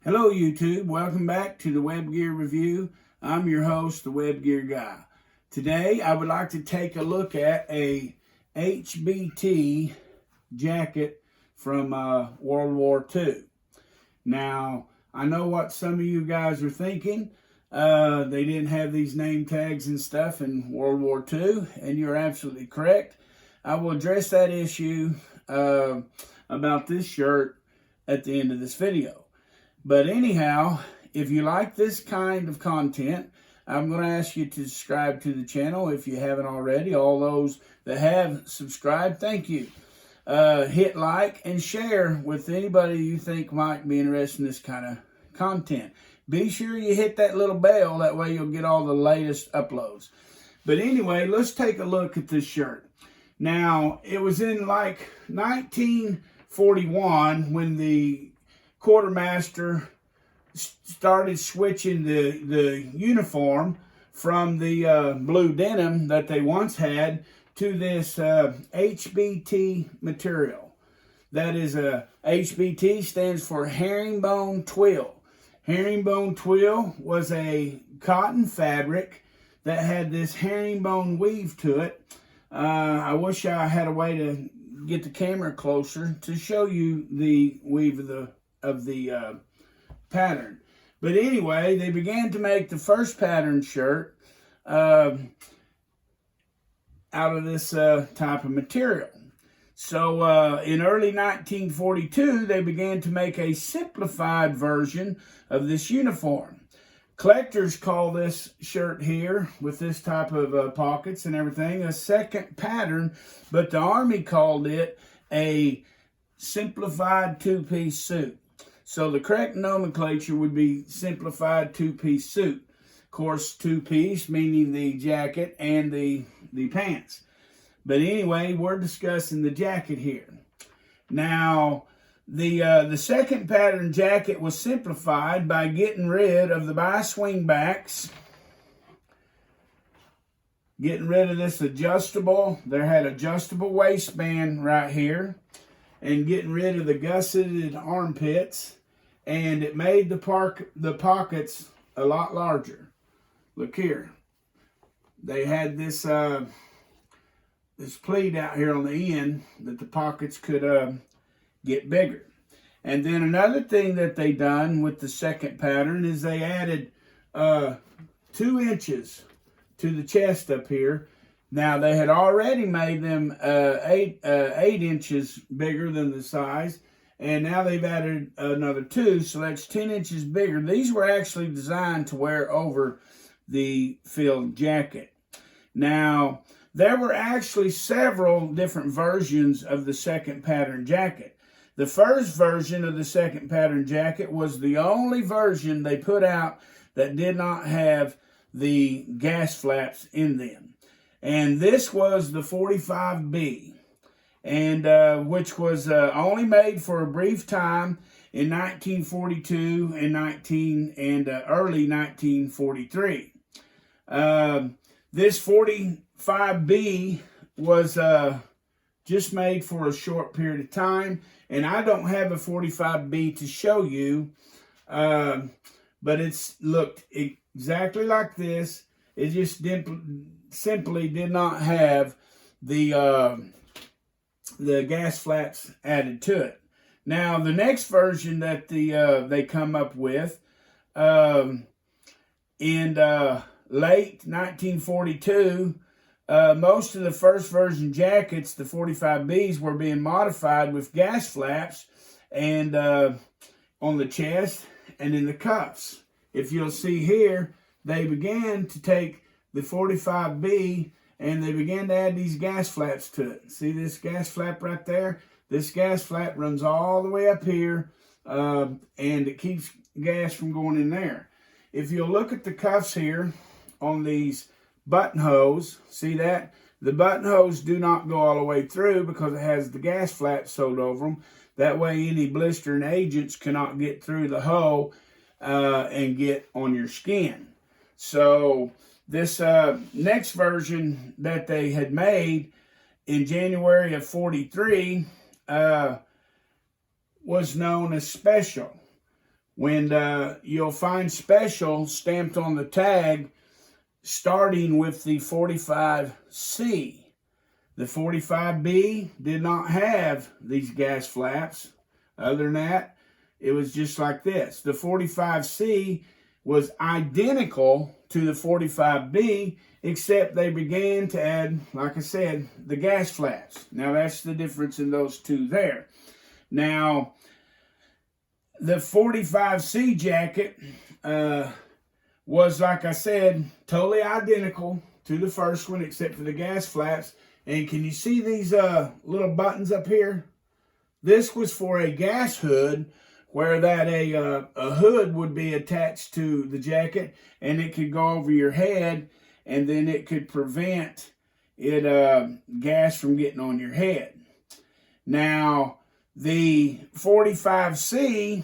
Hello YouTube, welcome back to the Web Gear Review. I'm your host, the Web Gear Guy. Today I would like to take a look at a HBT jacket from World War II. Now, I know what some of you guys are thinking. They didn't have these name tags and stuff in World War II, and you're absolutely correct. I will address that issue about this shirt at the end of this video. But anyhow, if you like this kind of content, I'm going to ask you to subscribe to the channel if you haven't already. All those that have subscribed, thank you. Hit like and share with anybody you think might be interested in this kind of content. Be sure you hit that little bell, that way you'll get all the latest uploads. But anyway, let's take a look at this shirt. Now, it was in like 1941 when the quartermaster started switching the uniform from the blue denim that they once had to this HBT material. That is HBT stands for herringbone twill. Herringbone twill was a cotton fabric that had this herringbone weave to it. I wish I had a way to get the camera closer to show you the weave of the pattern. But anyway, they began to make the first pattern shirt out of this type of material. So in early 1942, they began to make a simplified version of this uniform. Collectors call this shirt here, with this type of pockets and everything, a second pattern, but the Army called it a simplified two-piece suit. So the correct nomenclature would be simplified two-piece suit. Of course, two-piece meaning the jacket and the pants. But anyway, we're discussing the jacket here. Now, the second pattern jacket was simplified by getting rid of the bi-swing backs, getting rid of this adjustable. There had adjustable waistband right here, and getting rid of the gusseted armpits, and it made the pockets a lot larger. Look here. They had this this pleat out here on the end that the pockets could get bigger. And then another thing that they done with the second pattern is they added 2 inches to the chest up here. Now, they had already made them 8 inches bigger than the size, and now they've added another 2, so that's 10 inches bigger. These were actually designed to wear over the filled jacket. Now, there were actually several different versions of the second pattern jacket. The first version of the second pattern jacket was the only version they put out that did not have the gas flaps in them. And this was the 45B, and which was only made for a brief time in 1942 and early 1943. This 45B was just made for a short period of time, and I don't have a 45B to show you, but it's looked exactly like this. It just simply did not have the gas flaps added to it. Now, the next version that they come up with in late 1942, most of the first version jackets, the 45Bs, were being modified with gas flaps and on the chest and in the cuffs. If you'll see here, they began to take the 45B and they began to add these gas flaps to it. See this gas flap right there? This gas flap runs all the way up here and it keeps gas from going in there. If you'll look at the cuffs here on these buttonholes, see that? The buttonholes do not go all the way through because it has the gas flaps sewed over them. That way any blistering agents cannot get through the hole and get on your skin. So this next version that they had made in January of 43 was known as Special. when you'll find special stamped on the tag, starting with the 45C. The 45B did not have these gas flaps. Other than that, it was just like this. The 45C was identical to the 45B, except they began to add, like I said, the gas flaps. Now, that's the difference in those two there. Now, the 45C jacket was, like I said, totally identical to the first one, except for the gas flaps. And can you see these little buttons up here? This was for a gas hood, where that a hood would be attached to the jacket, and it could go over your head, and then it could prevent it gas from getting on your head. Now, the 45C,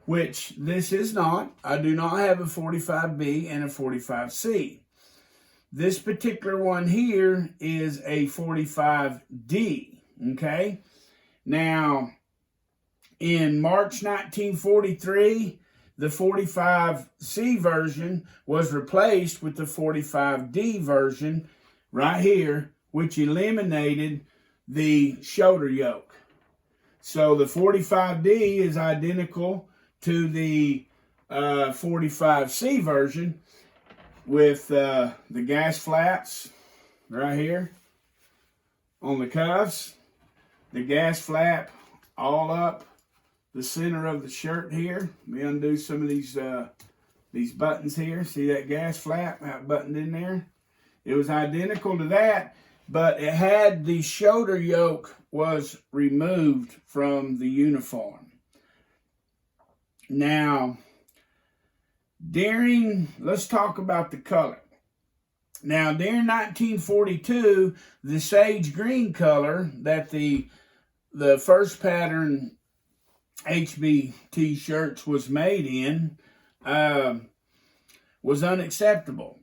which this is not, I do not have a 45B and a 45C. This particular one here is a 45D, okay? Now, in March 1943, the 45C version was replaced with the 45D version right here, which eliminated the shoulder yoke. So the 45D is identical to the 45C version, with the gas flaps right here on the cuffs, the gas flap all up the center of the shirt here. Let me undo some of these buttons here. See that gas flap buttoned in there? It was identical to that, but it had the shoulder yoke was removed from the uniform. Now, let's talk about the color. Now, during 1942, the sage green color that the first pattern HBT shirts was made in was unacceptable.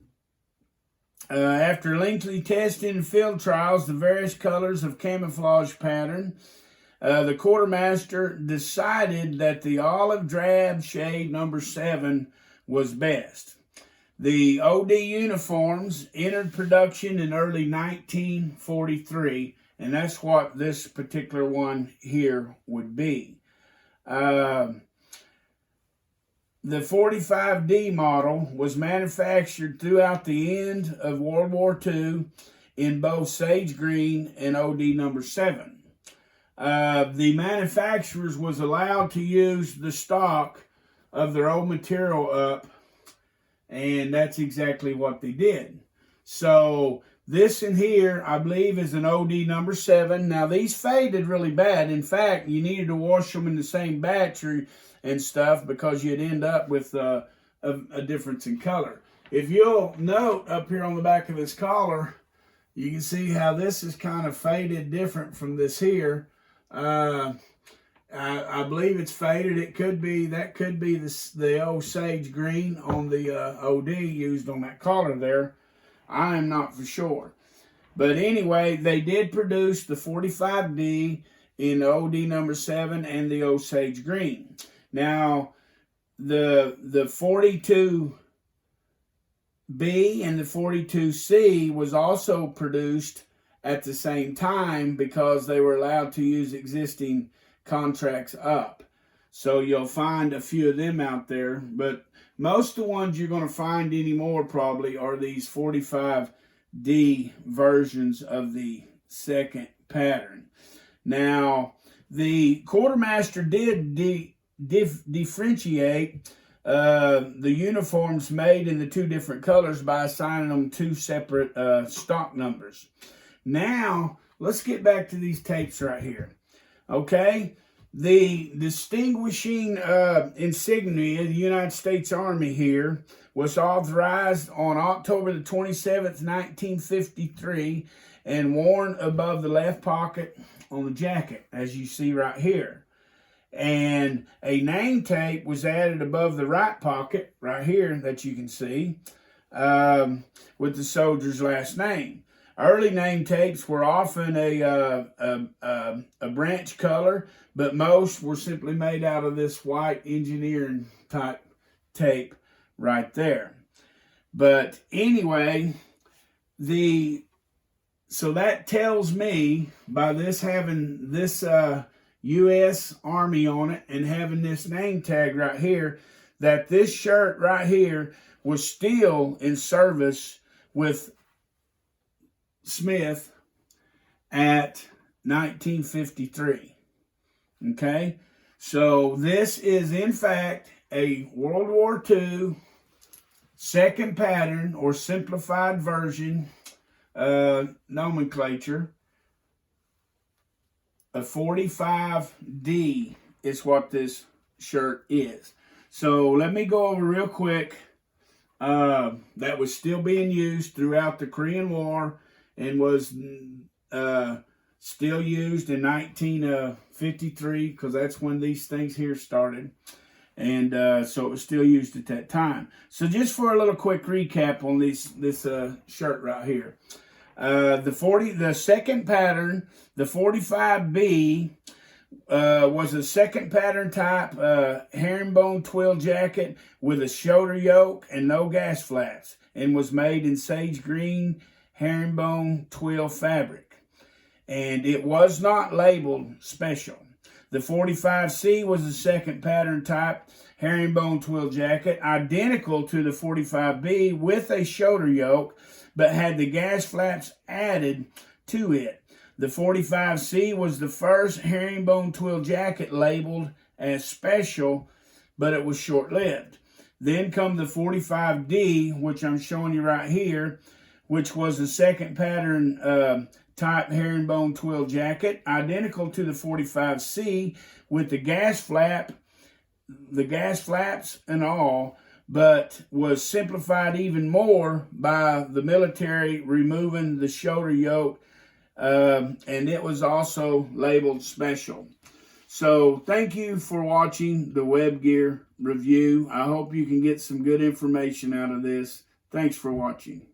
After lengthy testing and field trials, the various colors of camouflage pattern, the quartermaster decided that the olive drab shade number 7 was best. The OD uniforms entered production in early 1943, and that's what this particular one here would be. The 45D model was manufactured throughout the end of World War II in both sage green and OD number 7. The manufacturers was allowed to use the stock of their old material up, and that's exactly what they did. So this in here, I believe, is an OD number 7. Now, these faded really bad. In fact, you needed to wash them in the same batch and stuff, because you'd end up with a difference in color. If you'll note up here on the back of this collar, you can see how this is kind of faded different from this here. I believe it's faded. That could be the old sage green on the OD used on that collar there. I am not for sure. But anyway, they did produce the 45D in OD number 7 and the Osage green. Now, the 42B and the 42C was also produced at the same time, because they were allowed to use existing contracts up. So you'll find a few of them out there, but most of the ones you're going to find anymore probably are these 45D versions of the second pattern. Now, the quartermaster did differentiate the uniforms made in the two different colors by assigning them two separate stock numbers. Now, let's get back to these tapes right here. Okay, the distinguishing insignia of the United States Army here was authorized on October the 27th, 1953, and worn above the left pocket on the jacket, as you see right here. And a name tape was added above the right pocket, right here, that you can see, with the soldier's last name. Early name tapes were often a branch color, but most were simply made out of this white engineering type tape right there. But anyway, so that tells me, by this having this U.S. Army on it and having this name tag right here, that this shirt right here was still in service with Smith at 1953. Okay, so this is in fact a World War II second pattern or simplified version nomenclature. A 45D is what this shirt is. So let me go over real quick. That was still being used throughout the Korean War and was still used in 1953, because that's when these things here started. And so it was still used at that time. So just for a little quick recap on this shirt right here. The second pattern, the 45B, was a second pattern type herringbone twill jacket with a shoulder yoke and no gas flaps, and was made in sage green herringbone twill fabric. And it was not labeled special. The 45C was the second pattern type herringbone twill jacket, identical to the 45B with a shoulder yoke, but had the gas flaps added to it. The 45C was the first herringbone twill jacket labeled as special, but it was short-lived. Then come the 45D, which I'm showing you right here, which was the second pattern type herringbone twill jacket, identical to the 45C with the gas flaps and all, but was simplified even more by the military removing the shoulder yoke, and it was also labeled special. So thank you for watching the web gear review. I hope you can get some good information out of this. Thanks for watching.